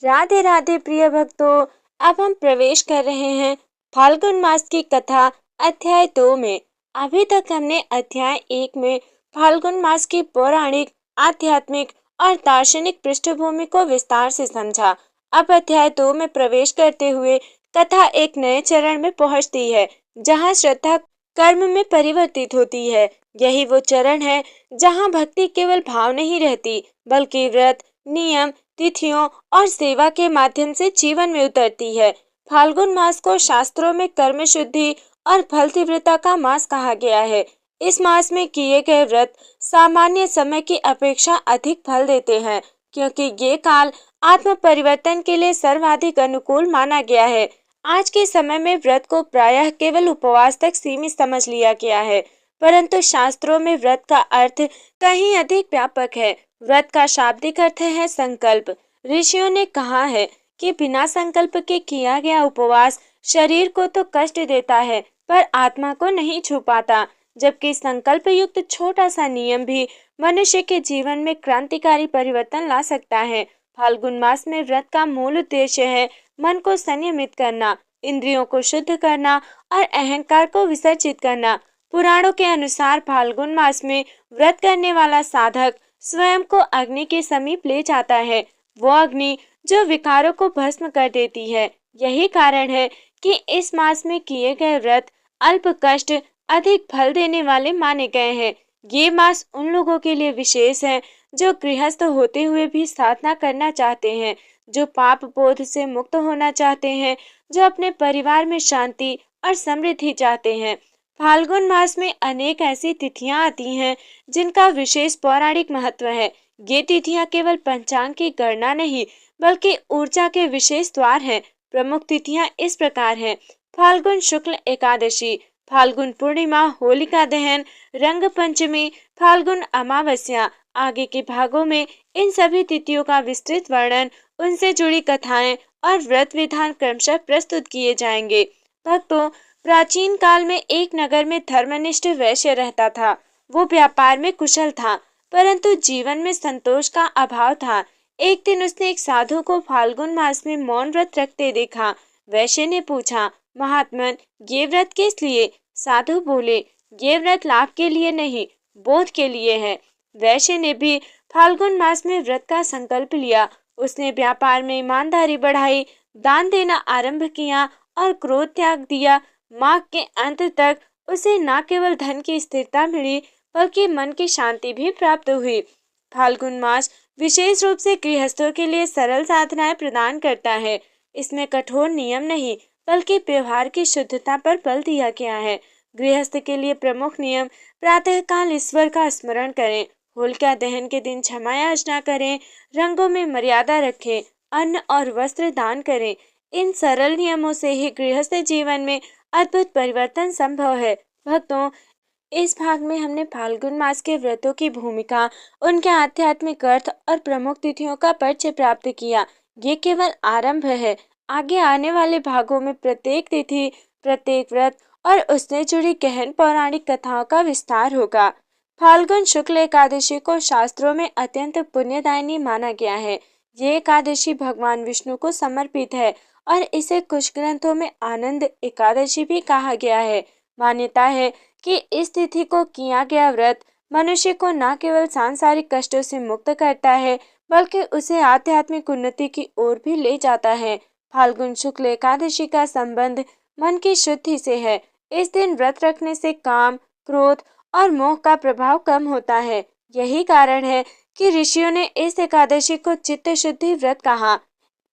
राधे राधे प्रिय भक्तों। अब हम प्रवेश कर रहे हैं फाल्गुन मास की कथा अध्याय 2 में। अभी तक हमने अध्याय 1 में फाल्गुन मास की पौराणिक, आध्यात्मिक और दार्शनिक पृष्ठभूमि को विस्तार से समझा। अब अध्याय 2 में प्रवेश करते हुए कथा एक नए चरण में पहुंचती है, जहां श्रद्धा कर्म में परिवर्तित होती है। यही वो चरण है जहां भक्ति केवल भाव नहीं रहती, बल्कि व्रत, नियम, तिथियों और सेवा के माध्यम से जीवन में उतरती है। फाल्गुन मास को शास्त्रों में कर्म शुद्धि और फल तीव्रता का मास कहा गया है। इस मास में किए गए व्रत सामान्य समय की अपेक्षा अधिक फल देते हैं, क्योंकि ये काल आत्म परिवर्तन के लिए सर्वाधिक अनुकूल माना गया है। आज के समय में व्रत को प्रायः केवल उपवास तक सीमित समझ लिया गया है, परंतु शास्त्रों में व्रत का अर्थ कहीं अधिक व्यापक है। व्रत का शाब्दिक अर्थ है संकल्प। ऋषियों ने कहा है कि बिना संकल्प के किया गया उपवास शरीर को तो कष्ट देता है, पर आत्मा को नहीं छू पाता, जबकि संकल्प युक्त छोटा सा नियम भी मनुष्य के जीवन में क्रांतिकारी परिवर्तन ला सकता है। फाल्गुन मास में व्रत का मूल उद्देश्य है मन को संयमित करना, इंद्रियों को शुद्ध करना और अहंकार को विसर्जित करना। पुराणों के अनुसार फाल्गुन मास में व्रत करने वाला साधक स्वयं को अग्नि के समीप ले जाता है, वो अग्नि जो विकारों को भस्म कर देती है। यही कारण है कि इस मास में किए गए व्रत अल्प कष्ट अधिक फल देने वाले माने गए हैं। ये मास उन लोगों के लिए विशेष है जो गृहस्थ होते हुए भी साधना करना चाहते हैं, जो पाप बोध से मुक्त होना चाहते हैं, जो अपने परिवार में शांति और समृद्धि चाहते हैं। फाल्गुन मास में अनेक ऐसी तिथियां आती हैं जिनका विशेष पौराणिक महत्व है। ये तिथियां केवल पंचांग की गणना नहीं, बल्कि ऊर्जा के विशेष द्वार हैं। प्रमुख तिथियां इस प्रकार हैं: फाल्गुन शुक्ल एकादशी, फाल्गुन पूर्णिमा, होलिका दहन, रंग पंचमी, फाल्गुन अमावस्या। आगे के भागों में इन सभी तिथियों का विस्तृत वर्णन, उनसे जुड़ी कथाएं और व्रत विधान क्रमशः प्रस्तुत किए जाएंगे। भक्तों, प्राचीन काल में एक नगर में धर्मनिष्ठ वैश्य रहता था। वो व्यापार में कुशल था, परंतु जीवन में संतोष का अभाव था। एक दिन उसने एक साधु को फाल्गुन मास में मौन व्रत रखते देखा। वैश्य ने पूछा, महात्मन, ये व्रत किस लिए? साधु बोले, ये व्रत लाभ के लिए नहीं, बोध के लिए है। वैश्य ने भी फाल्गुन मास में व्रत का संकल्प लिया। उसने व्यापार में ईमानदारी बढ़ाई, दान देना आरंभ किया और क्रोध त्याग दिया। माह के अंत तक उसे न केवल धन की स्थिरता मिली, बल्कि मन की शांति भी प्राप्त हुई। फाल्गुन मास विशेष रूप से गृहस्थों के लिए सरल साधनाएं प्रदान करता है। इसमें कठोर नियम नहीं, बल्कि व्यवहार की शुद्धता पर बल दिया गया है। गृहस्थ के लिए प्रमुख नियम: प्रातःकाल ईश्वर का स्मरण करें, होलिका दहन के दिन क्षमा याचना करें, रंगों में मर्यादा रखें, अन्न और वस्त्र दान करें। इन सरल नियमों से ही गृहस्थ जीवन में अद्भुत परिवर्तन संभव है। भक्तों, इस भाग में हमने फाल्गुन मास के व्रतों की भूमिका, उनके आध्यात्मिक अर्थ और प्रमुख तिथियों का परिचय प्राप्त किया। ये केवल आरंभ है। आगे आने वाले भागों में प्रत्येक तिथि, प्रत्येक व्रत और उससे जुड़ी गहन पौराणिक कथाओं का विस्तार होगा। फाल्गुन शुक्ल एकादशी को शास्त्रों में अत्यंत पुण्यदायिनी माना गया है। ये एकादशी भगवान विष्णु को समर्पित है और इसे कुछ ग्रंथों में आनंद एकादशी भी कहा गया है। मान्यता है कि इस तिथि को किया गया व्रत मनुष्य को न केवल सांसारिक कष्टों से मुक्त करता है, बल्कि उसे आध्यात्मिक उन्नति की ओर भी ले जाता है। फाल्गुन शुक्ल एकादशी का संबंध मन की शुद्धि से है। इस दिन व्रत रखने से काम, क्रोध और मोह का प्रभाव कम होता है। यही कारण है कि ऋषियों ने इस एकादशी को चित्त शुद्धि व्रत कहा।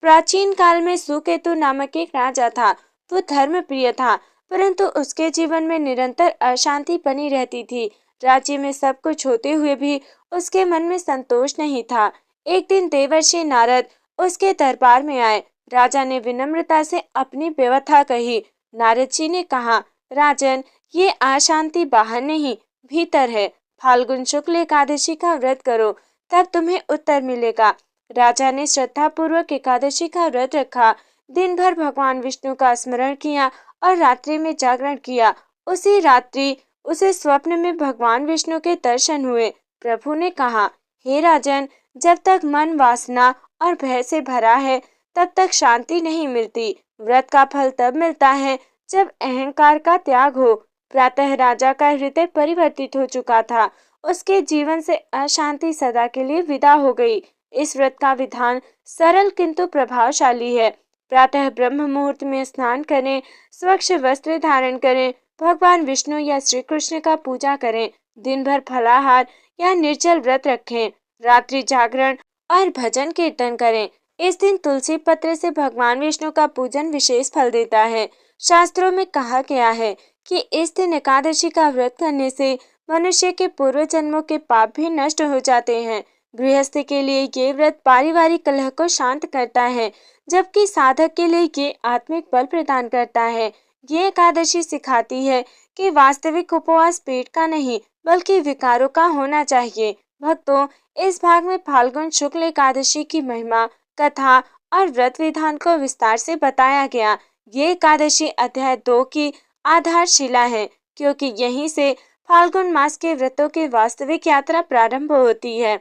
प्राचीन काल में सुकेतु नामक एक राजा था। वो धर्म प्रिय था, परंतु उसके जीवन में निरंतर अशांति बनी रहती थी। राज्य में सब कुछ होते हुए भी उसके मन में संतोष नहीं था। एक दिन देवर्षि नारद उसके दरबार में आए। राजा ने विनम्रता से अपनी व्यथा कही। नारद जी ने कहा, राजन, ये अशांति बाहर नहीं, भीतर है। फाल्गुन शुक्ल एकादशी का व्रत करो, तब तुम्हें उत्तर मिलेगा। राजा ने श्रद्धा पूर्वक एकादशी का व्रत रखा। दिन भर भगवान विष्णु का स्मरण किया और रात्रि में जागरण किया। उसी रात्रि उसे स्वप्न में भगवान विष्णु के दर्शन हुए। प्रभु ने कहा, हे राजन, जब तक मन वासना और भय से भरा है, तब तक शांति नहीं मिलती। व्रत का फल तब मिलता है जब अहंकार का त्याग हो। प्रातः राजा का हृदय परिवर्तित हो चुका था। उसके जीवन से अशांति सदा के लिए विदा हो गई। इस व्रत का विधान सरल किंतु प्रभावशाली है। प्रातः ब्रह्म मुहूर्त में स्नान करें, स्वच्छ वस्त्र धारण करें, भगवान विष्णु या श्री कृष्ण का पूजा करें, दिन भर फलाहार या निर्जल व्रत रखें, रात्रि जागरण और भजन कीर्तन करें। इस दिन तुलसी पत्र से भगवान विष्णु का पूजन विशेष फल देता है। शास्त्रों में कहा गया है कि इस दिन एकादशी का व्रत करने से मनुष्य के पूर्व जन्मों के पाप भी नष्ट हो जाते हैं। गृहस्थ के लिए ये व्रत पारिवारिक कलह को शांत करता है, जबकि साधक के लिए ये आत्मिक बल प्रदान करता है। ये एकादशी सिखाती है कि वास्तविक उपवास पेट का नहीं बल्कि विकारों का होना चाहिए। भक्तों, इस भाग में फाल्गुन शुक्ल एकादशी की महिमा, कथा और व्रत विधान को विस्तार से बताया गया। ये एकादशी अध्याय 2 की आधारशिला है, क्योंकि यहीं से फाल्गुन मास के व्रतों की वास्तविक यात्रा प्रारंभ होती है।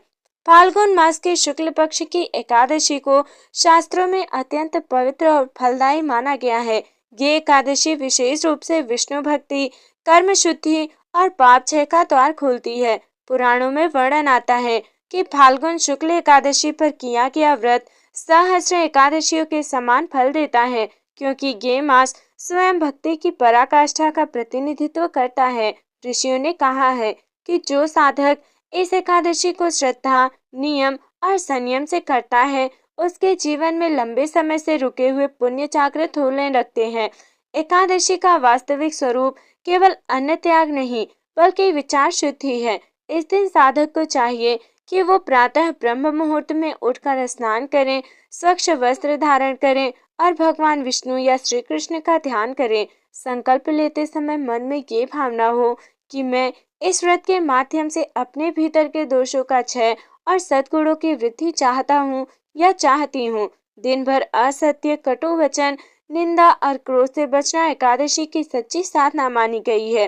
फाल्गुन मास के शुक्ल पक्ष की एकादशी को शास्त्रों में अत्यंत पवित्र और फलदायी माना गया है। ये एकादशी विशेष रूप से विष्णु भक्ति, कर्म शुद्धि और पाप क्षय का द्वार खोलती है। पुराणों में वर्णन आता है कि फाल्गुन शुक्ल एकादशी पर किया गया व्रत सहस्त्र एकादशियों के समान फल देता है, क्योंकि ये मास स्वयं भक्ति की पराकाष्ठा का प्रतिनिधित्व करता है। ऋषियों ने कहा है कि जो साधक इस एकादशी को श्रद्धा, नियम और संयम से करता है, उसके जीवन में लंबे समय से रुके हुए पुण्य जागृत होने लगते हैं। एकादशी का वास्तविक स्वरूप केवल अन्न त्याग नहीं बल्कि विचार शुद्धि है। इस दिन साधक को चाहिए कि वो प्रातः ब्रह्म मुहूर्त में उठकर स्नान करें, स्वच्छ वस्त्र धारण करें और भगवान विष्णु या श्री कृष्ण का ध्यान करें। संकल्प लेते समय मन में ये भावना हो कि मैं इस व्रत के माध्यम से अपने भीतर के दोषों का क्षय और सद्गुणों की वृद्धि चाहता हूँ या चाहती हूँ। दिन भर असत्य, कटु वचन, निंदा और क्रोध से बचना एकादशी की सच्ची साधना मानी गई है।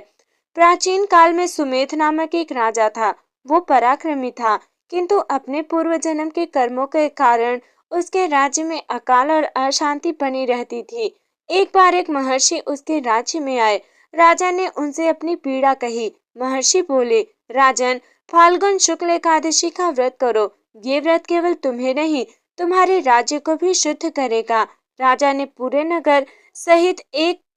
प्राचीन काल में सुमेध नामक एक राजा था। वो पराक्रमी था, किंतु अपने पूर्व जन्म के कर्मों के कारण उसके राज्य में अकाल और अशांति बनी रहती थी। एक बार एक महर्षि उसके राज्य में आए। राजा ने उनसे अपनी पीड़ा कही। महर्षि बोले, राजन, फाल्गुन शुक्ल एकादशी का व्रत करो। ये व्रत केवल तुम्हें नहीं, तुम्हारे राज्य को भी शुद्ध करेगा। राजा ने पूरे नगर सहित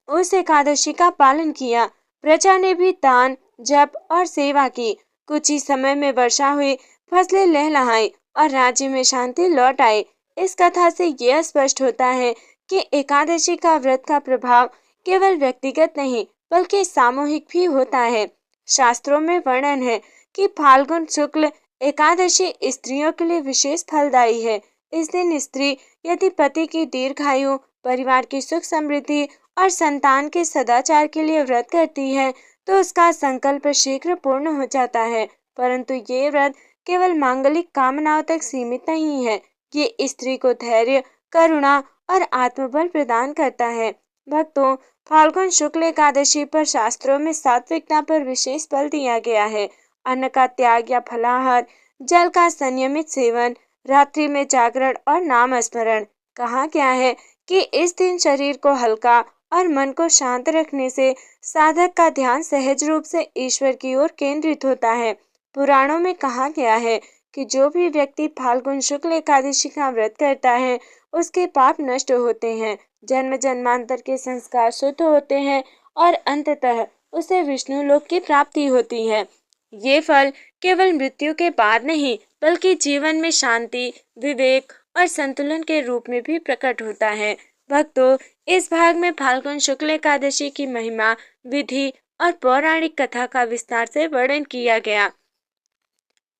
उस एकादशी का पालन किया। प्रजा ने भी दान, जप और सेवा की। कुछ ही समय में वर्षा हुई, फसलें लहलहाई और राज्य में शांति लौट आई। इस कथा से यह स्पष्ट होता है कि एकादशी का व्रत का प्रभाव केवल व्यक्तिगत नहीं बल्कि सामूहिक भी होता है। शास्त्रों में वर्णन है कि फाल्गुन शुक्ल एकादशी स्त्रियों के लिए विशेष फलदायी है। इस दिन स्त्री यदि पति की दीर्घायु, परिवार की सुख समृद्धि और संतान के सदाचार के लिए व्रत करती है तो उसका संकल्प शीघ्र पूर्ण हो जाता है। परंतु ये व्रत केवल मांगलिक कामनाओं तक सीमित नहीं है। ये स्त्री को धैर्य, करुणा और आत्मबल प्रदान करता है। भक्तों, फाल्गुन शुक्ल एकादशी पर शास्त्रों में सात्विकता पर विशेष बल दिया गया है। अन्न का त्याग या फलाहार, जल का संयमित सेवन, रात्रि में जागरण और नाम स्मरण। कहा गया है कि इस दिन शरीर को हल्का और मन को शांत रखने से साधक का ध्यान सहज रूप से ईश्वर की ओर केंद्रित होता है। पुराणों में कहा गया है कि जो भी व्यक्ति फाल्गुन शुक्ल एकादशी का व्रत करता है, उसके पाप नष्ट होते हैं, जन्म जन्मांतर के संस्कार शुद्ध होते हैं और अंततः उसे विष्णु लोक की प्राप्ति होती है। ये फल केवल मृत्यु के बाद नहीं बल्कि जीवन में शांति, विवेक और संतुलन के रूप में भी प्रकट होता है। भक्तों, इस भाग में फाल्गुन शुक्ल एकादशी की महिमा, विधि और पौराणिक कथा का विस्तार से वर्णन किया गया।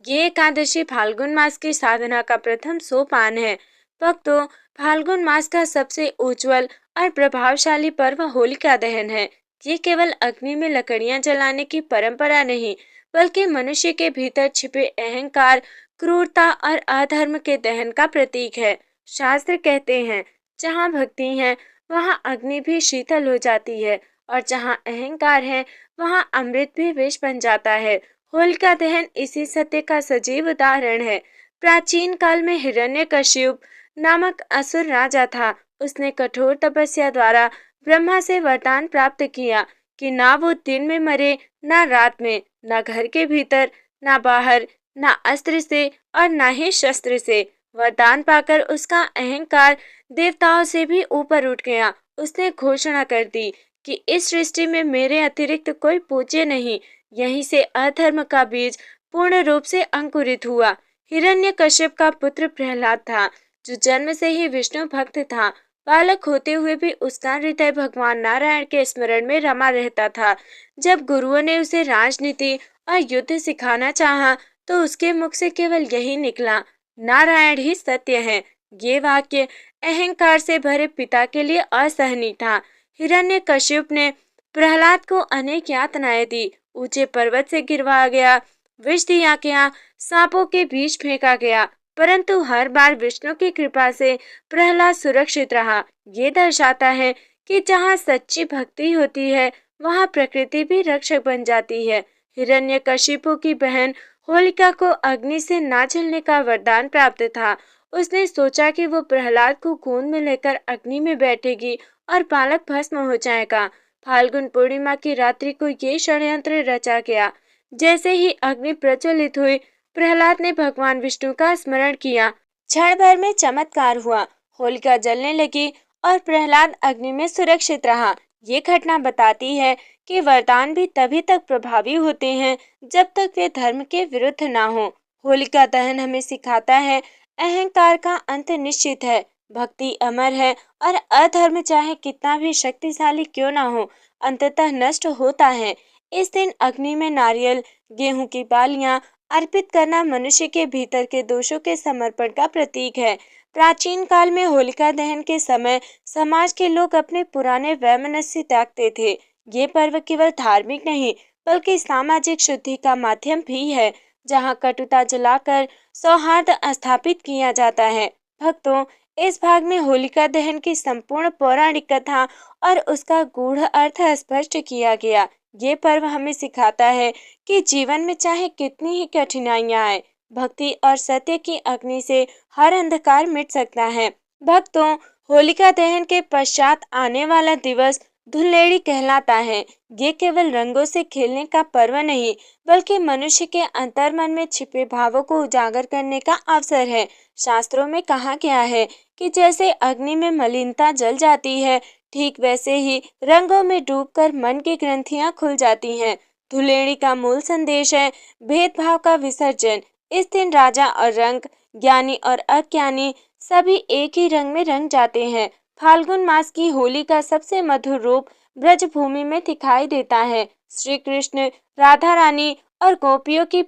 ये एकादशी फाल्गुन मास की साधना का प्रथम सोपान है। भक्तों, फाल्गुन मास का सबसे उज्जवल और प्रभावशाली पर्व होलिका दहन है। ये केवल अग्नि में लकड़ियां जलाने की परंपरा नहीं बल्कि मनुष्य के भीतर छिपे अहंकार, क्रूरता और अधर्म के दहन का प्रतीक है। शास्त्र कहते हैं, जहाँ भक्ति है वहाँ अग्नि भी शीतल हो जाती है और जहाँ अहंकार है वहाँ अमृत भी विष बन जाता है। होलिका दहन इसी सत्य का सजीव उदाहरण है। प्राचीन काल में हिरण्यकशिप, नामक असुर राजा था। उसने कठोर तपस्या द्वारा ब्रह्मा से वरदान प्राप्त किया कि ना वो दिन में मरे, ना रात में, ना घर के भीतर, ना बाहर, ना अस्त्र से और ना ही शस्त्र से। वरदान पाकर उसका अहंकार देवताओं से भी ऊपर उठ गया। उसने घोषणा कर दी कि इस सृष्टि में मेरे अतिरिक्त कोई पूज्य नहीं। यहीं से अधर्म का बीज पूर्ण रूप से अंकुरित हुआ। हिरण्यकश्यप का पुत्र प्रहलाद था, जो जन्म से ही विष्णु भक्त था। बालक होते हुए भी उसका हृदय भगवान नारायण के स्मरण में रमा रहता था। जब गुरुओं ने उसे राजनीति और युद्ध सिखाना चाहा, तो उसके मुख से केवल यही निकला, नारायण ही सत्य है। ये वाक्य अहंकार से भरे पिता के लिए असहनीय था। हिरण्यकश्यप ने प्रहलाद को अनेक यातनाएं दी। ऊंचे पर्वत से गिरवाया गया, विष दिया गया, सांपों के बीच फेंका गया, परंतु हर बार विष्णु की कृपा से प्रहलाद सुरक्षित रहा। ये दर्शाता है कि जहाँ सच्ची भक्ति होती है, वहाँ प्रकृति भी रक्षक बन जाती है। हिरण्यकशिपु की बहन होलिका को अग्नि से ना जलने का वरदान प्राप्त था। उसने सोचा कि वो प्रहलाद को गोद में लेकर अग्नि में बैठेगी और बालक भस्म हो जाएगा। फाल्गुन पूर्णिमा की रात्रि को ये षड्यंत्र रचा गया। जैसे ही अग्नि प्रज्वलित हुई, प्रहलाद ने भगवान विष्णु का स्मरण किया। क्षण भर में चमत्कार हुआ, होलिका जलने लगी और प्रहलाद अग्नि में सुरक्षित रहा। ये घटना बताती है कि वरदान भी तभी तक प्रभावी होते हैं जब तक वे धर्म के विरुद्ध ना हो। होलिका दहन हमें सिखाता है, अहंकार का अंत निश्चित है, भक्ति अमर है और अधर्म चाहे कितना भी शक्तिशाली क्यों ना हो, अंततः नष्ट होता है। इस दिन अग्नि में नारियल, गेहूं की बालियां अर्पित करना मनुष्य के भीतर के दोषों के समर्पण का प्रतीक है। प्राचीन काल में होलिका दहन के समय समाज के लोग अपने पुराने वैमनस्य त्यागते थे। ये पर्व केवल धार्मिक नहीं, बल्कि सामाजिक शुद्धि का माध्यम भी है, जहाँ कटुता जलाकर सौहार्द स्थापित किया जाता है। भक्तों, इस भाग में होलिका दहन की संपूर्ण पौराणिक कथा और उसका गूढ़ अर्थ स्पष्ट किया गया। ये पर्व हमें सिखाता है कि जीवन में चाहे कितनी ही कठिनाइयां आए, भक्ति और सत्य की अग्नि से हर अंधकार मिट सकता है। भक्तों, होलिका दहन के पश्चात आने वाला दिवस धुलेड़ी कहलाता है। ये केवल रंगों से खेलने का पर्व नहीं, बल्कि मनुष्य के अंतर्मन में छिपे भावों को उजागर करने का अवसर है। शास्त्रों में कहा गया है कि जैसे अग्नि में मलिनता जल जाती है, ठीक वैसे ही रंगों में डूबकर मन की ग्रंथियां खुल जाती हैं। धुलेड़ी का मूल संदेश है भेदभाव का विसर्जन। इस दिन राजा और रंक, ज्ञानी और अज्ञानी सभी एक ही रंग में रंग जाते हैं। फाल्गुन मास की होली का सबसे मधुर रूप ब्रज भूमि में दिखाई देता है। श्री कृष्ण, राधा रानी और गोपियों की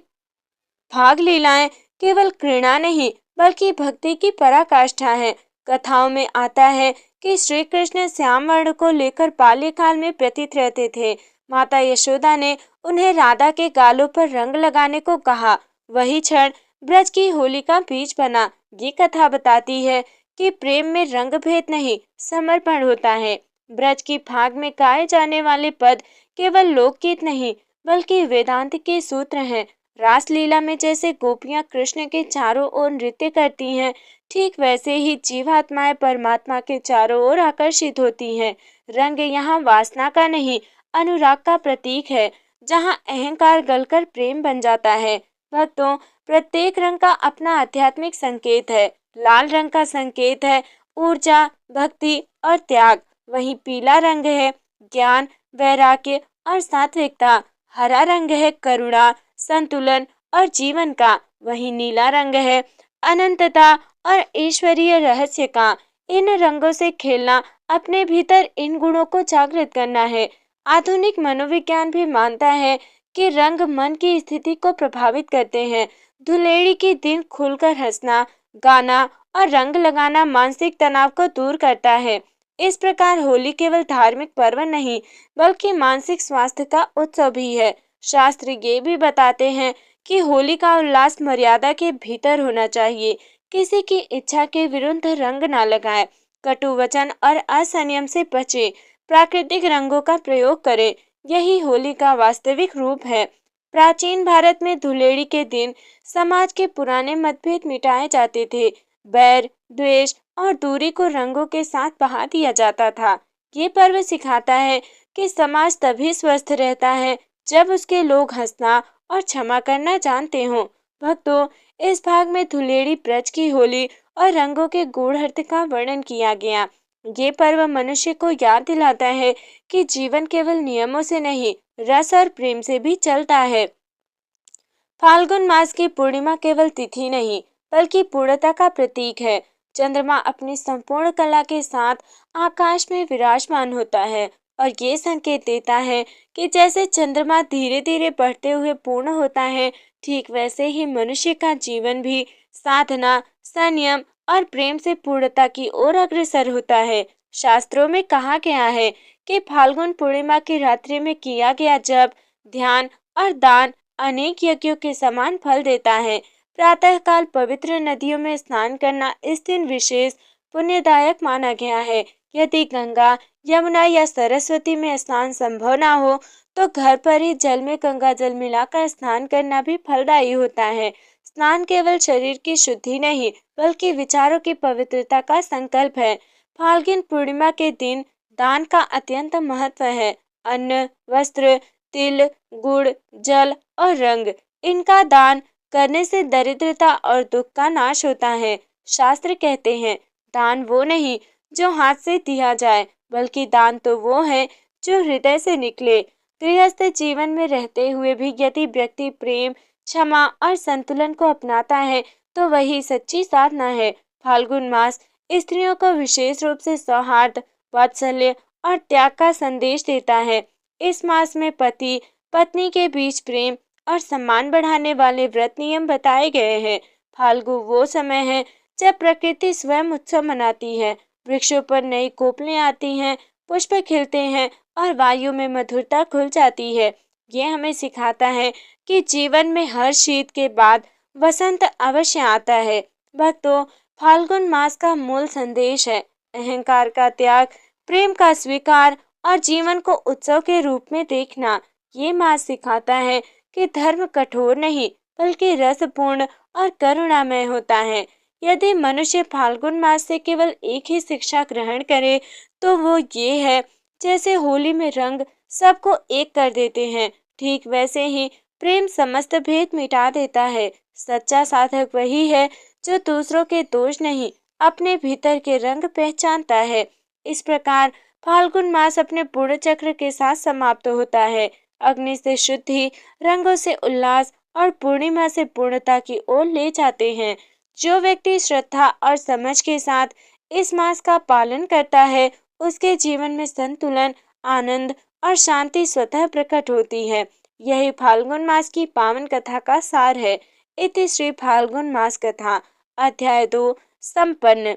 भाग लीलाएं केवल घृणा नहीं, बल्कि भक्ति की पराकाष्ठा है। कथाओं में आता है कि श्री कृष्ण श्याम वर्ण को लेकर बाल्यकाल में व्यतीत रहते थे। माता यशोदा ने उन्हें राधा के गालों पर रंग लगाने को कहा। वही क्षण ब्रज की होली का बीज बना। ये कथा बताती है कि प्रेम में रंग भेद नहीं, समर्पण होता है। ब्रज की भाग में गाए जाने वाले पद केवल लोकगीत नहीं, बल्कि वेदांत के सूत्र हैं। रासलीला में जैसे गोपियां कृष्ण के चारों ओर नृत्य करती हैं, ठीक वैसे ही जीवात्माएं परमात्मा के चारों ओर आकर्षित होती हैं। रंग यहाँ वासना का नहीं, अनुराग का प्रतीक है, जहाँ अहंकार गलकर प्रेम बन जाता है। भक्तों, प्रत्येक रंग का अपना आध्यात्मिक संकेत है। लाल रंग का संकेत है ऊर्जा, भक्ति और त्याग। वहीं पीला रंग है ज्ञान, वैराग्य और सात्विकता। हरा रंग है करुणा, संतुलन और जीवन का। वहीं नीला रंग है अनंतता और ईश्वरीय रहस्य का। इन रंगों से खेलना अपने भीतर इन गुणों को जागृत करना है। आधुनिक मनोविज्ञान भी मानता है कि रंग मन की स्थिति को प्रभावित करते हैं। धुलेड़ी के दिन खुलकर हंसना, गाना और रंग लगाना मानसिक तनाव को दूर करता है। इस प्रकार होली केवल धार्मिक पर्व नहीं, बल्कि मानसिक स्वास्थ्य का उत्सव भी है। शास्त्र ये भी बताते हैं कि होली का उल्लास मर्यादा के भीतर होना चाहिए। किसी की इच्छा के विरुद्ध रंग ना लगाए, कटु वचन और असंयम से बचे, प्राकृतिक रंगों का प्रयोग करें। यही होली का वास्तविक रूप है। प्राचीन भारत में धुलेड़ी के दिन समाज के पुराने मतभेद मिटाए जाते थे। बैर, द्वेष और दूरी को रंगों के साथ बहा दिया जाता था। ये पर्व सिखाता है कि समाज तभी स्वस्थ रहता है जब उसके लोग हंसना और क्षमा करना जानते हों। भक्तों, इस भाग में धुलेड़ी ब्रज की होली और रंगों के गूढ़ अर्थ का वर्णन किया गया। ये पर्व मनुष्य को याद दिलाता है कि जीवन केवल नियमों से नहीं, रस और प्रेम से भी चलता है। फाल्गुन मास की पूर्णिमा केवल तिथि नहीं, बल्कि पूर्णता का प्रतीक है। चंद्रमा अपनी संपूर्ण कला के साथ आकाश में विराजमान होता है और ये संकेत देता है कि जैसे चंद्रमा धीरे धीरे बढ़ते हुए पूर्ण होता है, ठीक वैसे ही मनुष्य का जीवन भी साधना, संयम और प्रेम से पूर्णता की ओर अग्रसर होता है। शास्त्रों में कहा गया है कि फाल्गुन पूर्णिमा की रात्रि में किया गया जप, ध्यान और दान अनेक यज्ञों के समान फल देता है। प्रातःकाल पवित्र नदियों में स्नान करना इस दिन विशेष पुण्यदायक माना गया है। यदि गंगा, यमुना या सरस्वती में स्नान संभव ना हो, तो घर पर ही जल में गंगा जल मिलाकर स्नान करना भी फलदायी होता है। स्नान केवल शरीर की शुद्धि नहीं, बल्कि विचारों की पवित्रता का संकल्प है। फाल्गुन पूर्णिमा के दिन दान का अत्यंत महत्व है। अन्न, वस्त्र, तिल, गुड़, जल और रंग, इनका दान करने से दरिद्रता और दुख का नाश होता है। शास्त्र कहते हैं, दान वो नहीं जो हाथ से दिया जाए, बल्कि दान तो वो है जो हृदय से निकले। गृहस्थ जीवन में रहते हुए भी यदि व्यक्ति प्रेम, क्षमा और संतुलन को अपनाता है, तो वही सच्ची साधना है। फाल्गुन मास स्त्रियों को विशेष रूप से सौहार्द, वात्सल्य और त्याग का संदेश देता है। इस मास में पति पत्नी के बीच प्रेम और सम्मान बढ़ाने वाले व्रत नियम बताए गए हैं। फाल्गु वो समय है जब प्रकृति स्वयं उत्सव मनाती है। वृक्षों पर नई कोपलें आती हैं, पुष्प खिलते हैं और वायु में मधुरता घुल जाती है। ये हमें सिखाता है कि जीवन में हर शीत के बाद वसंत अवश्य आता है। भक्तों, फाल्गुन मास का मूल संदेश है अहंकार का त्याग, प्रेम का स्वीकार और जीवन को उत्सव के रूप में देखना। ये मास सिखाता है कि धर्म कठोर नहीं, बल्कि रसपूर्ण और करुणामय होता है। यदि मनुष्य फाल्गुन मास से केवल एक ही शिक्षा ग्रहण करे, तो वो ये है, जैसे होली में रंग सबको एक कर देते हैं, ठीक वैसे ही प्रेम समस्त भेद मिटा देता है। सच्चा साधक वही है जो दूसरों के दोष नहीं, अपने भीतर के रंग पहचानता है। इस प्रकार फाल्गुन मास अपने पूर्ण चक्र के साथ समाप्त होता है। अग्नि से शुद्धि, रंगों से उल्लास और पूर्णिमा से पूर्णता की ओर ले जाते हैं। जो व्यक्ति श्रद्धा और समझ के साथ इस मास का पालन करता है, उसके जीवन में संतुलन, आनंद और शांति स्वतः प्रकट होती है। यही फाल्गुन मास की पावन कथा का सार है। इति श्री फाल्गुन मास कथा अध्याय 2 संपन्न।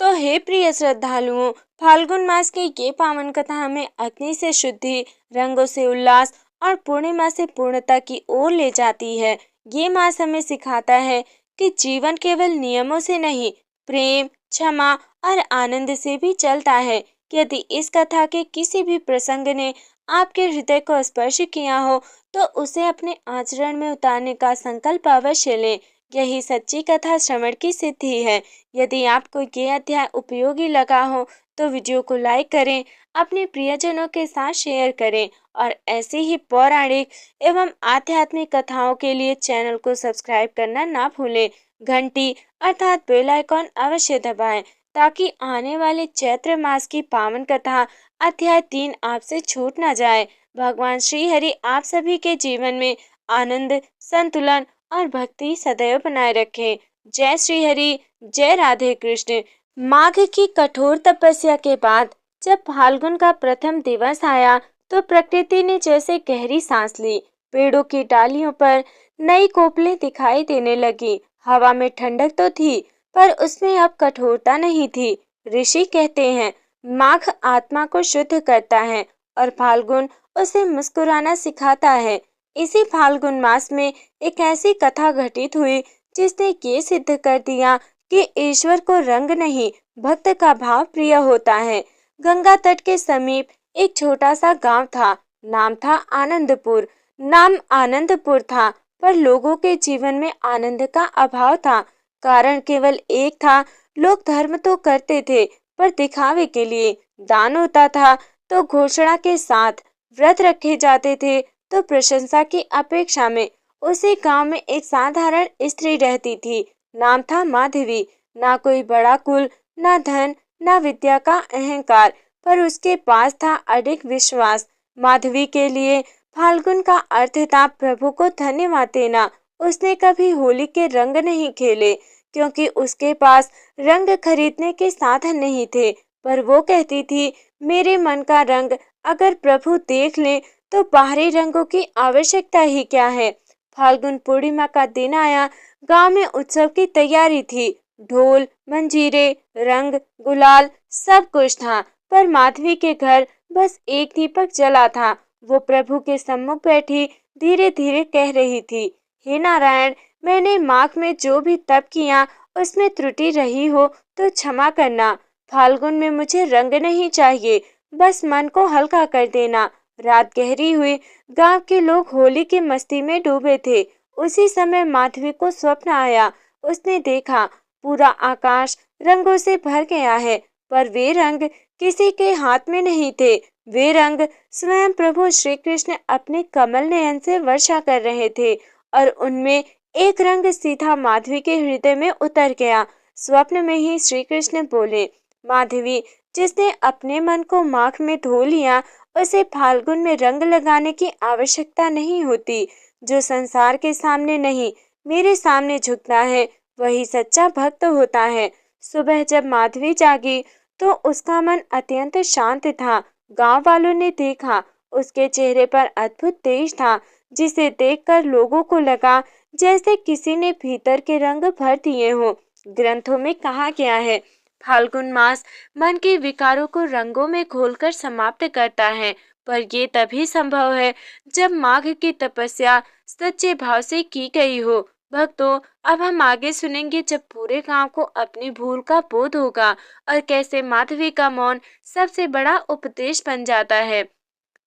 तो हे प्रिय श्रद्धालुओं, फाल्गुन मास की ये पावन कथा हमें अग्नि से शुद्धि, रंगों से उल्लास और पूर्णिमा से पूर्णता की ओर ले जाती है। ये मास हमें सिखाता है कि जीवन केवल नियमों से नहीं, प्रेम, क्षमा और आनंद से भी चलता है। यदि इस कथा के किसी भी प्रसंग ने आपके हृदय को स्पर्श किया हो, तो उसे अपने आचरण में उतारने का संकल्प अवश्य लें। यही सच्ची कथा श्रवण की सिद्धि है। यदि आपको ये अध्याय उपयोगी लगा हो, तो वीडियो को लाइक करें, अपने प्रियजनों के साथ शेयर करें और ऐसी ही पौराणिक एवं आध्यात्मिक कथाओं के लिए चैनल को सब्सक्राइब करना ना भूलें। घंटी अर्थात बेल आइकॉन अवश्य दबाएं, ताकि आने वाले चैत्र मास की पावन कथा अध्याय 3 आपसे छूट ना जाए। भगवान श्री हरि आप सभी के जीवन में आनंद, संतुलन और भक्ति सदैव बनाए रखें। जय श्री हरि, जय राधे कृष्ण। माघ की कठोर तपस्या के बाद जब फाल्गुन का प्रथम दिवस आया, तो प्रकृति ने जैसे गहरी सांस ली। पेड़ों की डालियों पर नई कोपलें दिखाई देने लगी। हवा में ठंडक तो थी, पर उसमें अब कठोरता नहीं थी। ऋषि कहते हैं, माघ आत्मा को शुद्ध करता है और फाल्गुन उसे मुस्कुराना सिखाता है। इसी फाल्गुन मास में एक ऐसी कथा घटित हुई जिसने ये सिद्ध कर दिया कि ईश्वर को रंग नहीं, भक्त का भाव प्रिय होता है। गंगा तट के समीप एक छोटा सा गांव था। नाम था आनंदपुर। नाम आनंदपुर था, पर लोगों के जीवन में आनंद का अभाव था। कारण केवल एक था, लोग धर्म तो करते थे पर दिखावे के लिए। दान होता था तो घोषणा के साथ, व्रत रखे जाते थे तो प्रशंसा की अपेक्षा में। उसी गांव में एक साधारण स्त्री रहती थी, नाम था माधवी। ना कोई बड़ा कुल, ना धन, ना विद्या का अहंकार, पर उसके पास था अडिग विश्वास। माधवी के लिए फाल्गुन का अर्थ था प्रभु को धन्यवाद देना। उसने कभी होली के रंग नहीं खेले, क्योंकि उसके पास रंग खरीदने के साधन नहीं थे। पर वो कहती थी, मेरे मन का रंग अगर प्रभु देख ले तो बाहरी रंगों की आवश्यकता ही क्या है। फाल्गुन पूर्णिमा का दिन आया। गांव में उत्सव की तैयारी थी। ढोल, मंजीरे, रंग, गुलाल सब कुछ था, पर माधवी के घर बस एक दीपक जला था। वो प्रभु के सम्मुख बैठी धीरे धीरे कह रही थी, हे नारायण, मैंने माघ में जो भी तप किया उसमें त्रुटि रही हो तो क्षमा करना। फाल्गुन में मुझे रंग नहीं चाहिए, बस मन को हल्का कर देना। रात गहरी हुई। गांव के लोग होली की मस्ती में डूबे थे। उसी समय माधवी को स्वप्न आया। उसने देखा, पूरा आकाश रंगों से भर गया है, पर वे रंग किसी के हाथ में नहीं थे। वे रंग स्वयं प्रभु श्री कृष्ण अपने कमल नयन से वर्षा कर रहे थे, और उनमें एक रंग सीधा माधवी के हृदय में उतर गया। स्वप्न में ही श्री कृष्ण बोले, माधवी, जिसने अपने मन को माघ में धो लिया, उसे फाल्गुन में रंग लगाने की आवश्यकता नहीं होती। जो संसार के सामने नहीं, मेरे सामने झुकता है, वही सच्चा भक्त होता है। सुबह जब माधवी जागी तो उसका मन अत्यंत शांत था। गांव वालों ने देखा, उसके चेहरे पर अद्भुत तेज था, जिसे देखकर लोगों को लगा जैसे किसी ने भीतर के रंग भर दिए हों। ग्रंथों में कहा गया है, फाल्गुन मास मन के विकारों को रंगों में घोलकर समाप्त करता है, पर ये तभी संभव है जब माघ की तपस्या सच्चे भाव से की गई हो। भक्तों, अब हम आगे सुनेंगे जब पूरे गांव को अपनी भूल का बोध होगा और कैसे माधवी का मौन सबसे बड़ा उपदेश बन जाता है।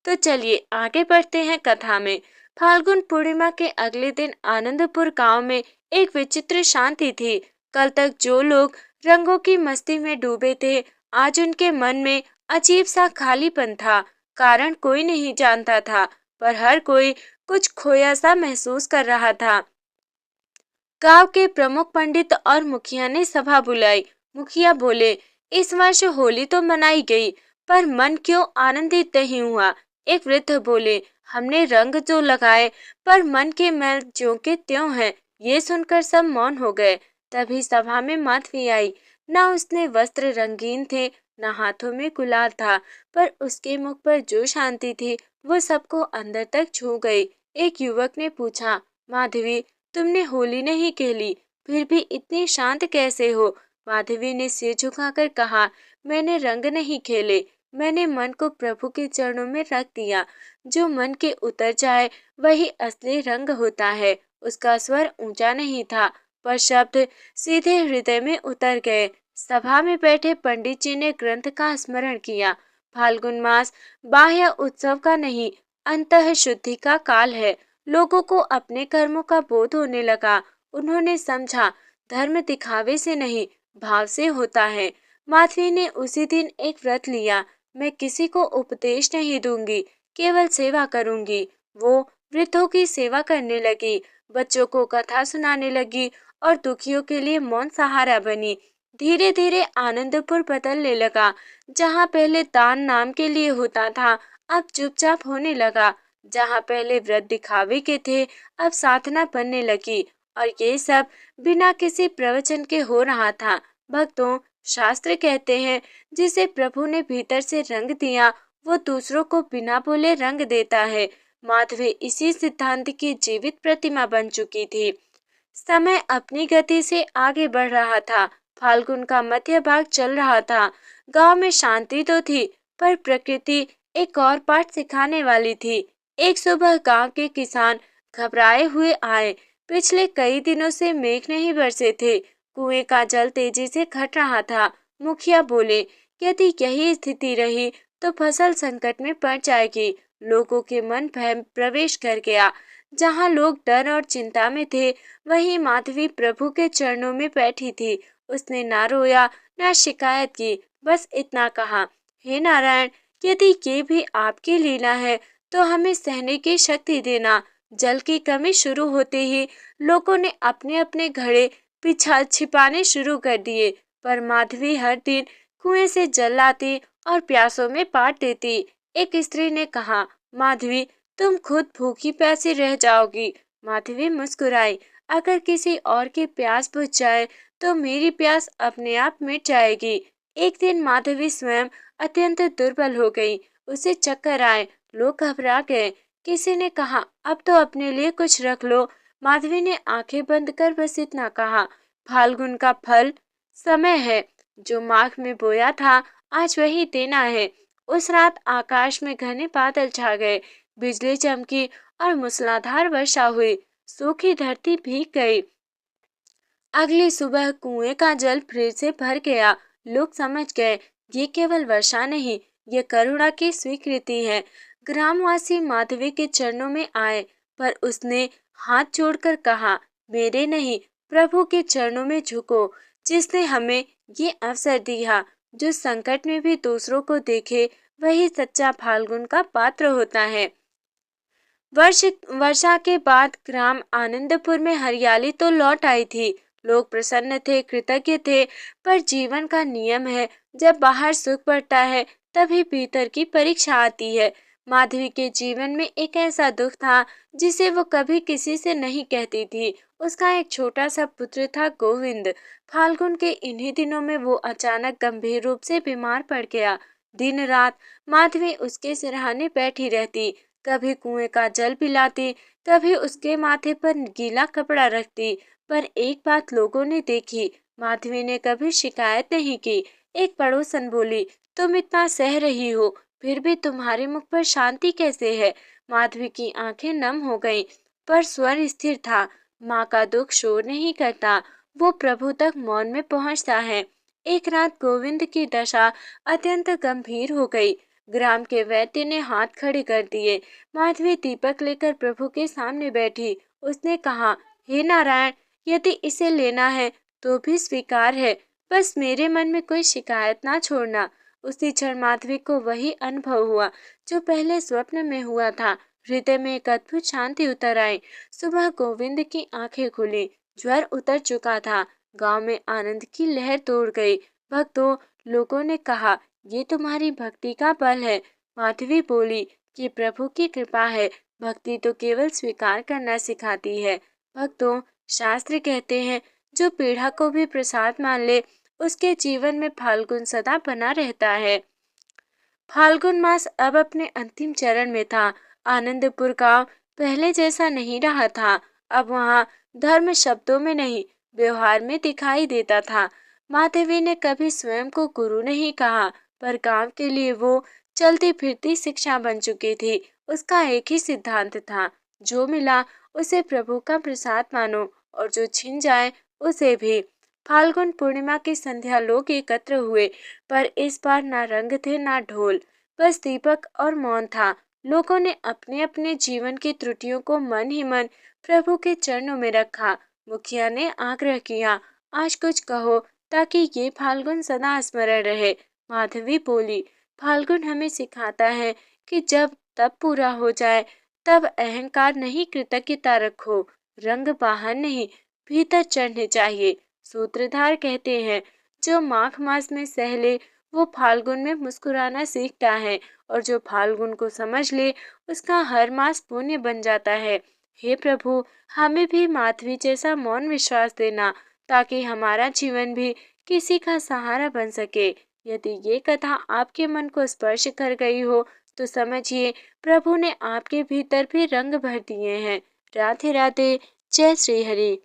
तो चलिए आगे बढ़ते हैं कथा में। फाल्गुन पूर्णिमा के अगले दिन आनंदपुर गांव में एक विचित्र शांति थी। कल तक जो लोग रंगों की मस्ती में डूबे थे, आज उनके मन में अजीब सा खालीपन था। कारण कोई नहीं जानता था, पर हर कोई कुछ खोया सा महसूस कर रहा था। गांव के प्रमुख पंडित और मुखिया ने सभा बुलाई। मुखिया बोले, इस वर्ष होली तो मनाई गई, पर मन क्यों आनंदित नहीं हुआ। एक वृद्ध बोले, हमने रंग जो लगाए, पर मन के मैल ज्यों के त्यों हैं। ये सुनकर सब मौन हो गए। तभी सभा में माधवी आई। न उसने वस्त्र रंगीन थे, न हाथों में गुलाल था, पर उसके मुख पर जो शांति थी वो सबको अंदर तक छू गई। एक युवक ने पूछा, माधवी, तुमने होली नहीं खेली, फिर भी इतनी शांत कैसे हो। माधवी ने सिर झुकाकर कहा, मैंने रंग नहीं खेले, मैंने मन को प्रभु के चरणों में रख दिया। जो मन के उतर जाए वही असली रंग होता है। उसका स्वर ऊंचा नहीं था, पर शब्द सीधे हृदय में उतर गए। सभा में बैठे पंडित जी ने ग्रंथ का स्मरण किया। फाल्गुन मास बाह्य उत्सव का नहीं, अंतः शुद्धि का काल है। लोगों को अपने कर्मों का बोध होने लगा। उन्होंने समझा, धर्म दिखावे से नहीं, भाव से होता है। माधवी ने उसी दिन एक व्रत लिया। मैं किसी को उपदेश नहीं दूंगी, केवल सेवा करूंगी। वो वृद्धों की सेवा करने लगी, बच्चों को कथा सुनाने लगी और दुखियों के लिए मौन सहारा बनी। धीरे धीरे आनंदपुर बदलने लगा। जहाँ पहले दान नाम के लिए होता था, अब चुपचाप होने लगा। जहाँ पहले व्रत दिखावे के थे, अब साधना बनने लगी। और ये सब बिना किसी प्रवचन के हो रहा था। भक्तों, शास्त्र कहते हैं, जिसे प्रभु ने भीतर से रंग दिया, वो दूसरों को बिना बोले रंग देता है। माधवी इसी सिद्धांत की जीवित प्रतिमा बन चुकी थी। समय अपनी गति से आगे बढ़ रहा था। फाल्गुन का मध्य भाग चल रहा था। गांव में शांति तो थी, पर प्रकृति एक और पाठ सिखाने वाली थी। एक सुबह गांव के किसान घबराए हुए आए। पिछले कई दिनों से मेघ नहीं बरसे थे। कुएं का जल तेजी से घट रहा था। मुखिया बोले, यदि यही स्थिति रही तो फसल संकट में पड़ जाएगी। लोगों के मन भय प्रवेश कर गया। जहाँ लोग डर और चिंता में थे, वहीं माधवी प्रभु के चरणों में बैठी थी। उसने ना रोया, ना शिकायत की, बस इतना कहा, हे नारायण, यदि ये भी आपकी लीला है तो हमें सहने की शक्ति देना। जल की कमी शुरू होते ही लोगों ने अपने अपने घड़े पिछा छिपाने शुरू कर दिए, पर माधवी हर दिन कुएं से जल लाती और प्यासों में बांट देती। एक स्त्री ने कहा, माधवी, तुम खुद भूखी प्यासी रह जाओगी। माधवी मुस्कुराई, अगर किसी और की प्यास बुझ जाए तो मेरी प्यास अपने आप मिट जाएगी। एक दिन माधवी स्वयं अत्यंत दुर्बल हो गई, उसे चक्कर आए, लोग घबरा गए। किसी ने कहा, अब तो अपने लिए कुछ रख लो। माधवी ने आंखें बंद कर बस इतना कहा, फाल्गुन का फल समय है, जो माघ में बोया था आज वही देना है। उस रात आकाश में घने बादल छा गए, बिजली चमकी और मूसलाधार वर्षा हुई। सूखी धरती भीग गई। अगली सुबह कुएं का जल फिर से भर गया। लोग समझ गए, ये केवल वर्षा नहीं, ये करुणा की स्वीकृति है। ग्रामवासी माधवी के चरणों में आए, पर उसने हाथ जोड़कर कहा, मेरे नहीं, प्रभु के चरणों में झुको, जिसने हमें ये अवसर दिया। जो संकट में भी दूसरों को देखे, वही सच्चा फाल्गुन का पात्र होता है। वर्षा के बाद ग्राम आनंदपुर में हरियाली तो लौट आई थी। लोग प्रसन्न थे, कृतज्ञ थे, पर जीवन का नियम है, जब बाहर सुख बढ़ता है तभी भीतर की परीक्षा आती है। माधवी के जीवन में एक ऐसा दुख था जिसे वो कभी किसी से नहीं कहती थी। उसका एक छोटा सा पुत्र था, गोविंद। फाल्गुन के इन्हीं दिनों में वो अचानक गंभीर रूप से बीमार पड़ गया। दिन रात माधवी उसके सिरहाने बैठी रहती, कभी कुएं का जल पिलाती, कभी उसके माथे पर गीला कपड़ा रखती। पर एक बात लोगों ने देखी, माधवी ने कभी शिकायत नहीं की। एक पड़ोसन बोली, तुम इतना सह रही हो, फिर भी तुम्हारे मुख पर शांति कैसे है? माधवी की आंखें नम हो गईं, पर स्वर स्थिर था। माँ का दुख शोर नहीं करता, वो प्रभु तक मौन में पहुंचता है। एक रात गोविंद की दशा अत्यंत गंभीर हो गई। ग्राम के वैद्य ने हाथ खड़े कर दिए। माधवी दीपक लेकर प्रभु के सामने बैठी। उसने कहा, हे नारायण, यदि इसे लेना है तो भी स्वीकार है, बस मेरे मन में कोई शिकायत ना छोड़ना। उसी क्षण माधवी को वही अनुभव हुआ जो पहले स्वप्न में हुआ था। हृदय में एक अद्भुत शांति उतर आई। सुबह गोविंद की आंखें खुली, ज्वर उतर चुका था, गांव में आनंद की लहर दौड़ गई। भक्तों, लोगों ने कहा, ये तुम्हारी भक्ति का बल है। माधवी बोली, ये प्रभु की कृपा है। भक्ति तो केवल स्वीकार करना सिखाती है। भक्तों, शास्त्र कहते हैं, जो पीड़ा को भी प्रसाद मान ले, उसके जीवन में फाल्गुन सदा बना रहता है। फाल्गुन मास अब अपने अंतिम चरण में था। आनंदपुर गांव पहले जैसा नहीं रहा था। अब वहाँ धर्म शब्दों में नहीं, व्यवहार में दिखाई देता था। माधवी ने कभी स्वयं को गुरु नहीं कहा, पर गांव के लिए वो चलती फिरती शिक्षा बन चुकी थी। उसका एक ही सिद्धांत था, जो मिला उसे प्रभु का प्रसाद मानो, और जो छिन जाए उसे भी। फाल्गुन पूर्णिमा की संध्या लोग एकत्र हुए, पर इस बार ना रंग थे ना ढोल, बस दीपक और मौन था। लोगों ने अपने अपने जीवन की त्रुटियों को मन ही मन प्रभु के चरणों में रखा। मुखिया ने आग्रह किया, आज कुछ कहो, ताकि ये फाल्गुन सदा स्मरण रहे। माधवी बोली, फाल्गुन हमें सिखाता है कि जब तब पूरा हो जाए, तब अहंकार नहीं, कृतज्ञता रखो। रंग बाहर नहीं, भीतर चढ़ने चाहिए। सूत्रधार कहते हैं, जो माघ मास में सह ले, वो फाल्गुन में मुस्कुराना सीखता है, और जो फाल्गुन को समझ ले, उसका हर मास पुण्य बन जाता है। हे प्रभु, हमें भी माधवी जैसा मौन विश्वास देना, ताकि हमारा जीवन भी किसी का सहारा बन सके। यदि ये कथा आपके मन को स्पर्श कर गई हो, तो समझिए प्रभु ने आपके भीतर भी रंग भर दिए हैं। राधे राधे, जय श्री हरि।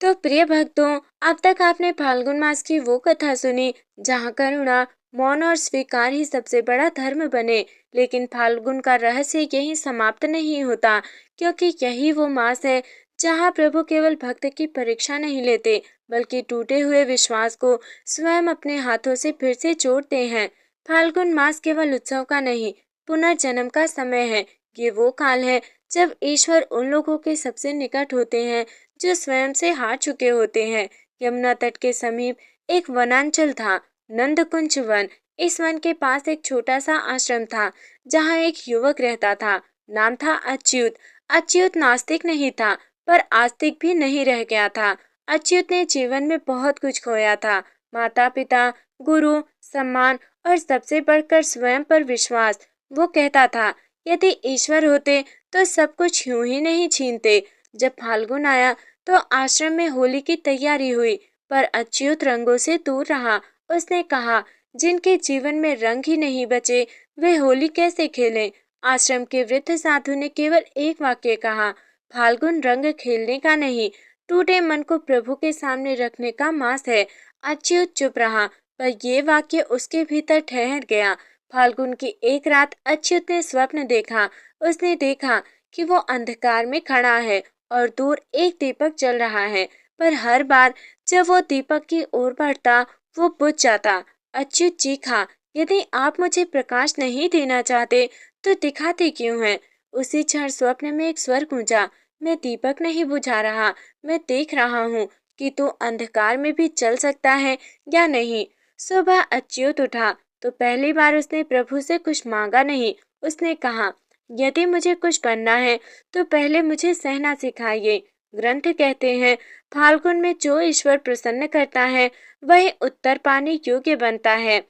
तो प्रिय भक्तों, अब तक आपने फाल्गुन मास की वो कथा सुनी जहाँ करुणा, मौन और स्वीकार ही सबसे बड़ा धर्म बने। लेकिन फाल्गुन का रहस्य यही समाप्त नहीं होता, क्योंकि यही वो मास है जहाँ प्रभु केवल भक्त की परीक्षा नहीं लेते, बल्कि टूटे हुए विश्वास को स्वयं अपने हाथों से फिर से जोड़ते हैं। फाल्गुन मास केवल उत्सव का नहीं, पुनर्जन्म का समय है। ये वो काल है जब ईश्वर उन लोगों के सबसे निकट होते हैं जो स्वयं से हार चुके होते हैं। यमुना तट के समीप एक वनांचल था, नंदकुंज वन। इस वन के पास एक छोटा सा आश्रम था जहाँ एक युवक रहता था। नाम था अच्युत। अच्युत नास्तिक नहीं था पर आस्तिक भी नहीं रह गया था। अच्युत ने जीवन में बहुत कुछ खोया था, माता पिता, गुरु, सम्मान और सबसे बढ़कर स्वयं पर विश्वास। वो कहता था, यदि ईश्वर होते तो सब कुछ यूं ही नहीं छीनते। जब फाल्गुन आया तो आश्रम में होली की तैयारी हुई, पर अच्युत रंगों से दूर रहा। उसने कहा, जिनके जीवन में रंग ही नहीं बचे वे होली कैसे खेलें। आश्रम के वृद्ध साधु ने केवल एक वाक्य कहा, फाल्गुन रंग खेलने का नहीं, टूटे मन को प्रभु के सामने रखने का मास है। अच्युत चुप रहा, पर ये वाक्य उसके भीतर ठहर गया। फाल्गुन की एक रात अच्युत ने स्वप्न देखा। उसने देखा कि वो अंधकार में खड़ा है और दूर एक दीपक जल रहा है, पर हर बार जब वो दीपक की ओर बढ़ता वो बुझ जाता। अच्युत चीखा, यदि आप मुझे प्रकाश नहीं देना चाहते तो दिखाते क्यों हैं? उसी क्षण स्वप्न में एक स्वर गूंजा, मैं दीपक नहीं बुझा रहा, मैं देख रहा हूँ कि तू अंधकार में भी चल सकता है या नहीं। सुबह अच्युत उठा तो पहली बार उसने प्रभु से कुछ मांगा नहीं। उसने कहा, यदि मुझे कुछ बनना है तो पहले मुझे सहना सिखाइए। ग्रंथ कहते हैं, फाल्गुन में जो ईश्वर प्रसन्न करता है वही उत्तर पाने योग्य बनता है।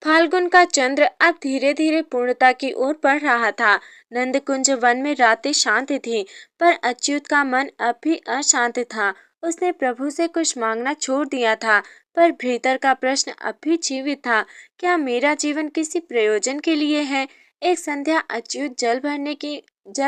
फाल्गुन का चंद्र अब धीरे धीरे पूर्णता की ओर बढ़ रहा था। नंदकुंज वन में रातें शांत थीं, पर अच्युत का मन अब भी अशांत था। उसने प्रभु से कुछ मांगना छोड़ दिया था, पर भीतर का प्रश्न अब भी जीवित था, क्या मेरा जीवन किसी प्रयोजन के लिए है? एक संध्या अच्युत जल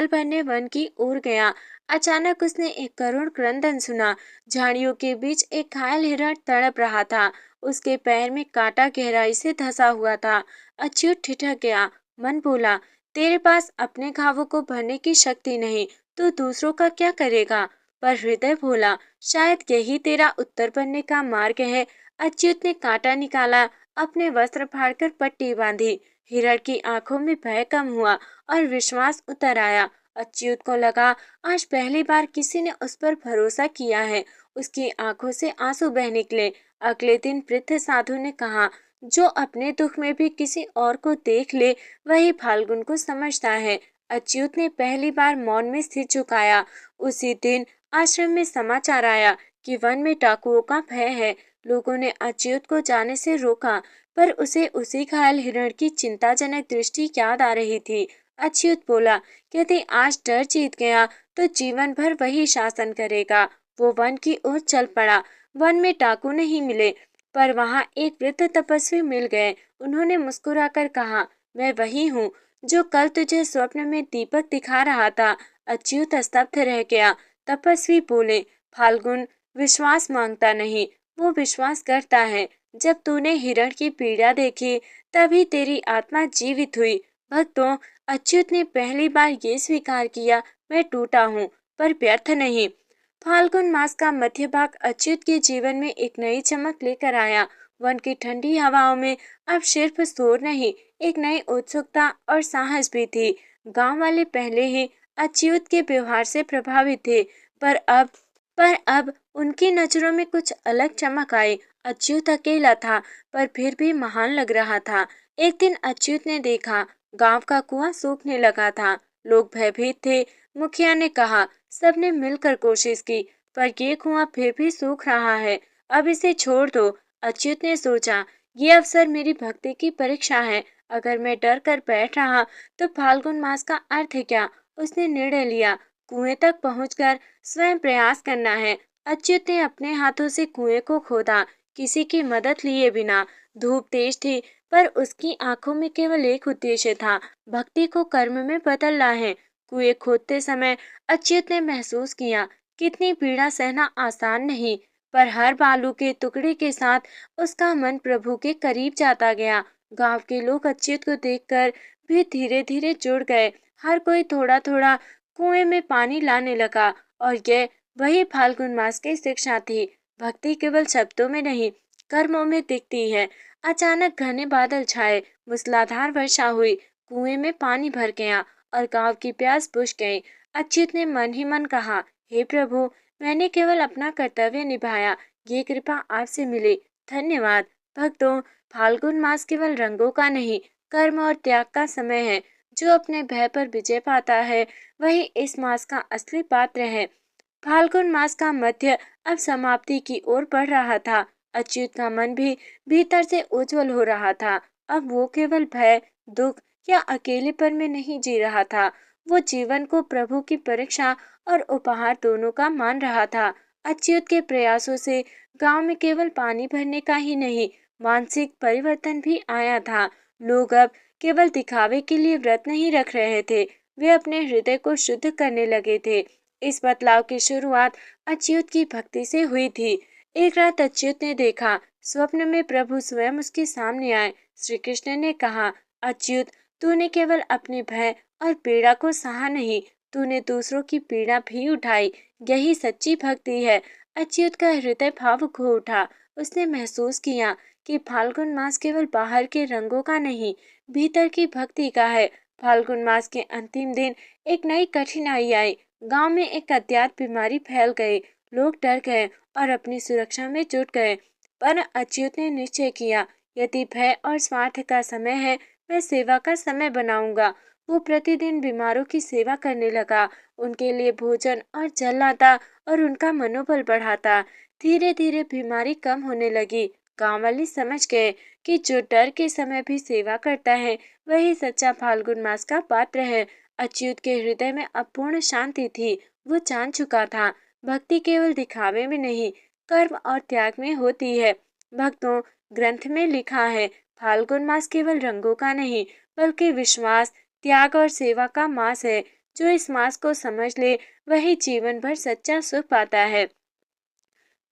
भरने वन की ओर गया। अचानक उसने एक करुण क्रंदन सुना। झाड़ियों के बीच एक घायल हिरण तड़प रहा था। उसके पैर में कांटा गहराई से धंसा हुआ था। अच्युत ठिठक गया। मन बोला, तेरे पास अपने घावों को भरने की शक्ति नहीं तो दूसरों का क्या करेगा? पर हृदय बोला, शायद यही तेरा उत्तर बनने का मार्ग है। अच्युत ने कांटा निकाला, अपने वस्त्र फाड़कर पट्टी बांधी। हिरण की आंखों में भय कम हुआ और विश्वास उतर आया। अच्युत को लगा, आज पहली बार किसी ने उस पर भरोसा किया है। उसकी आंखों से आंसू बह निकले। अगले दिन वृद्ध साधु ने कहा, जो अपने दुख में भी किसी और को देख ले वही फाल्गुन को समझता है। अच्युत ने पहली बार मौन में सिर झुकाया। उसी दिन आश्रम में समाचार आया कि वन में डाकुओं का भय है। लोगों ने अच्युत को जाने से रोका, पर उसे उसी घायल हिरण की चिंताजनक दृष्टि याद आ रही थी। अच्युत बोला, यदि आज डर जीत गया तो जीवन भर वही शासन करेगा। वो वन की ओर चल पड़ा। वन में डाकू नहीं मिले, पर वहां एक वृद्ध तपस्वी मिल गए। उन्होंने मुस्कुराकर कहा, मैं वही हूँ जो कल तुझे स्वप्न में दीपक दिखा रहा था। अच्युत स्तब्ध रह गया। तपस्वी बोले, फाल्गुन विश्वास मांगता नहीं, वो विश्वास करता है। जब तूने हिरण की पीड़ा देखी तभी तेरी आत्मा जीवित हुई। भक्तों, अच्युत ने पहली बार ये स्वीकार किया, मैं टूटा हूँ पर व्यर्थ नहीं। फाल्गुन मास का मध्य भाग अच्युत के जीवन में एक नई चमक लेकर आया। वन की ठंडी हवाओं में अब सिर्फ शोर नहीं, एक नई उत्सुकता और साहस भी थी। गांव वाले पहले ही अच्युत के व्यवहार से प्रभावित थे, पर अब पर अब उनकी नजरों में कुछ अलग चमक आई। अच्युत अकेला था, पर फिर भी महान लग रहा था। एक दिन अच्युत ने देखा, गांव का कुआं सूखने लगा था। लोग भयभीत थे। मुखिया ने कहा, सबने मिलकर कोशिश की, पर ये कुआं फिर भी सूख रहा है, अब इसे छोड़ दो। अच्युत ने सोचा, ये अवसर मेरी भक्ति की परीक्षा है। अगर मैं डर कर बैठ रहा तो फाल्गुन मास का अर्थ क्या? उसने निर्णय लिया, कुएं तक पहुंचकर स्वयं प्रयास करना है। अच्युत ने अपने हाथों से कुएं को खोदा, किसी की मदद लिए बिना। धूप तेज थी, पर उसकी आंखों में केवल एक उद्देश्य था, भक्ति को कर्म में बदलना है। कुएं खोदते समय अच्युत ने महसूस किया, कितनी पीड़ा सहना आसान नहीं, पर हर बालू के टुकड़े के साथ उसका मन प्रभु के करीब जाता गया। गांव के लोग अच्युत को देखकर भी धीरे धीरे जुड़ गए। हर कोई थोड़ा थोड़ा कुएं में पानी लाने लगा, और यह वही फाल्गुन मास की शिक्षा थी। भक्ति केवल शब्दों में नहीं, कर्मों में दिखती है। अचानक घने बादल छाए, मूसलाधार वर्षा हुई, कुएं में पानी भर गया और गांव की प्यास बुझ गई। अच्युत ने मन ही मन कहा, हे प्रभु, मैंने केवल अपना कर्तव्य निभाया, ये कृपा आपसे मिली, धन्यवाद। भक्तों, फाल्गुन मास केवल रंगों का नहीं, कर्म और त्याग का समय है। जो अपने भय पर विजय पाता है, वही इस मास का असली पात्र है। फाल्गुन मास का मध्य अब समाप्ति की ओर बढ़ रहा था। अच्युत का मन भी भीतर से उज्जवल हो रहा था। अब वो केवल भय, दुख या अकेलेपन में नहीं जी रहा था। वो जीवन को प्रभु की परीक्षा और उपहार दोनों का मान रहा था। अच्युत के प्रयासों से गांव में केवल पानी भरने का ही नहीं, मानसिक परिवर्तन भी आया था। लोग अब केवल दिखावे के लिए व्रत नहीं रख रहे थे, वे अपने हृदय को शुद्ध करने लगे थे। इस बदलाव की शुरुआत अच्युत की भक्ति से हुई थी। एक रात अच्युत ने देखा, स्वप्न में प्रभु स्वयं उसके सामने आए। श्री कृष्ण ने कहा, अच्युत, तूने केवल अपने भय और पीड़ा को सहा नहीं, तूने दूसरों की पीड़ा भी उठाई। यही सच्ची भक्ति है। अच्युत का हृदय भावुक हो उठा। उसने महसूस किया कि फाल्गुन मास केवल बाहर के रंगों का नहीं, भीतर की भक्ति का है। फाल्गुन मास के अंतिम दिन एक नई कठिनाई आई। गांव में एक अज्ञात बीमारी फैल गई। लोग डर गए और अपनी सुरक्षा में जुट गए। पर अच्युत ने निश्चय किया, यदि भय और स्वार्थ का समय है, मैं सेवा का समय बनाऊंगा। वो प्रतिदिन बीमारों की सेवा करने लगा, उनके लिए भोजन और जल लाता और उनका मनोबल बढ़ाता। धीरे धीरे बीमारी कम होने लगी। गांव वाले समझ गए कि जो डर के समय भी सेवा करता है, वही सच्चा फाल्गुन मास का पात्र है। अच्युत के हृदय में अपूर्ण शांति थी। वो जान चुका था, भक्ति केवल दिखावे में नहीं, कर्म और त्याग में होती है। भक्तों, ग्रंथ में लिखा है, फाल्गुन मास केवल रंगों का नहीं, बल्कि विश्वास, त्याग और सेवा का मास है। जो इस मास को समझ ले, वही जीवन भर सच्चा सुख पाता है।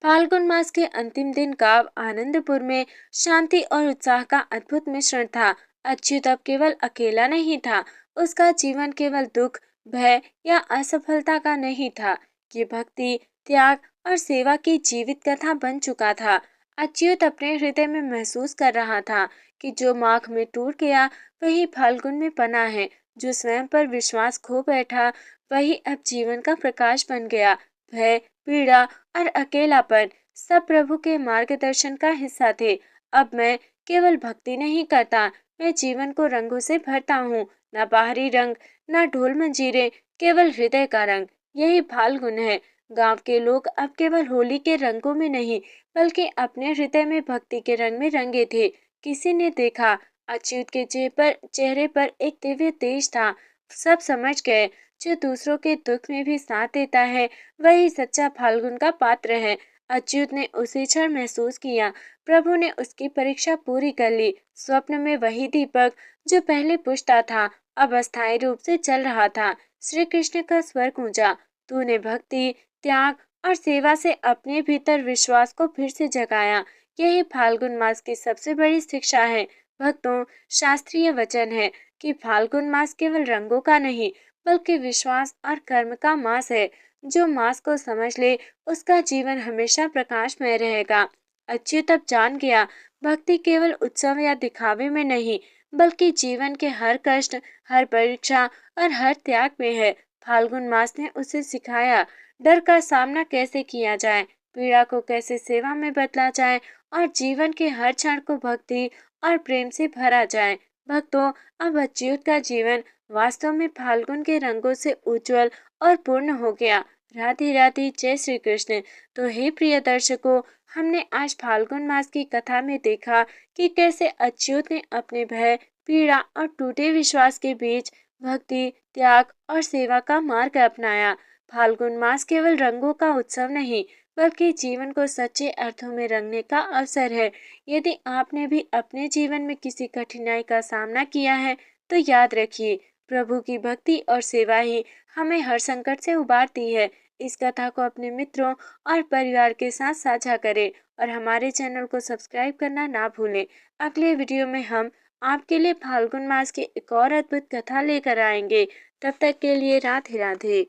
फाल्गुन मास के अंतिम दिन गांव आनंदपुर में शांति और उत्साह का अद्भुत मिश्रण था। अच्युत अब केवल अकेला नहीं था, उसका जीवन केवल दुख, भय या असफलता का नहीं था। ये भक्ति, त्याग और सेवा की जीवित कथा बन चुका था। अच्युत अपने हृदय में महसूस कर रहा था कि जो माघ में टूट गया, वही फाल्गुन में पना है। जो स्वयं पर विश्वास खो बैठा, वही अब जीवन का प्रकाश बन गया। भय, पीड़ा और अकेलापन सब प्रभु के मार्गदर्शन का हिस्सा थे। अब मैं केवल भक्ति नहीं करता, मैं जीवन को रंगों से भरता हूँ। न बाहरी रंग, न ढोल मंजीरे, केवल हृदय का रंग। यही फाल्गुन है। गांव के लोग अब केवल होली के रंगों में नहीं, बल्कि अपने हृदय में भक्ति के रंग में रंगे थे। किसी ने देखा, अच्युत के चेहरे पर एक दिव्य तेज था। सब समझ गए, जो दूसरों के दुख में भी साथ देता है, वही सच्चा फाल्गुन का पात्र है। अच्युत ने उसी क्षण महसूस किया, प्रभु ने उसकी परीक्षा पूरी कर ली। स्वप्न में वही दीपक जो पहले बुझता था, अब अस्थायी रूप से चल रहा था। श्री कृष्ण का स्वर गूंजा, तूने भक्ति, त्याग और सेवा से अपने भीतर विश्वास को फिर से जगाया। यही फाल्गुन मास की सबसे बड़ी शिक्षा है। भक्तों, शास्त्रीय वचन है कि फाल्गुन मास केवल रंगों का नहीं, बल्कि विश्वास और कर्म का मास है। जो मास को समझ ले, उसका जीवन हमेशा प्रकाशमय रहेगा। अच्युत अब जान गया, भक्ति केवल उत्सव या दिखावे में नहीं, बल्कि जीवन के हर कष्ट, हर परीक्षा और हर त्याग में है। फाल्गुन मास ने उसे सिखाया, डर का सामना कैसे किया जाए, पीड़ा को कैसे सेवा में बदला जाए और जीवन के हर क्षण को भक्ति और प्रेम से भरा जाए। भक्तों, अब अच्युत का जीवन वास्तव में फाल्गुन के रंगों से उज्जवल और पूर्ण हो गया। राधे राधे, जय श्री कृष्ण। तो हे प्रिय दर्शकों, हमने आज फाल्गुन मास की कथा में देखा कि कैसे अच्युत ने अपने भय, पीड़ा और टूटे विश्वास के बीच भक्ति, त्याग और सेवा का मार्ग अपनाया। फाल्गुन मास केवल रंगों का उत्सव नहीं, बल्कि जीवन को सच्चे अर्थों में रंगने का अवसर है। यदि आपने भी अपने जीवन में किसी कठिनाई का सामना किया है, तो याद रखिए, प्रभु की भक्ति और सेवा ही हमें हर संकट से उबारती है। इस कथा को अपने मित्रों और परिवार के साथ साझा करें और हमारे चैनल को सब्सक्राइब करना ना भूलें। अगले वीडियो में हम आपके लिए फाल्गुन मास की एक और अद्भुत कथा लेकर आएंगे। तब तक के लिए राधे राधे।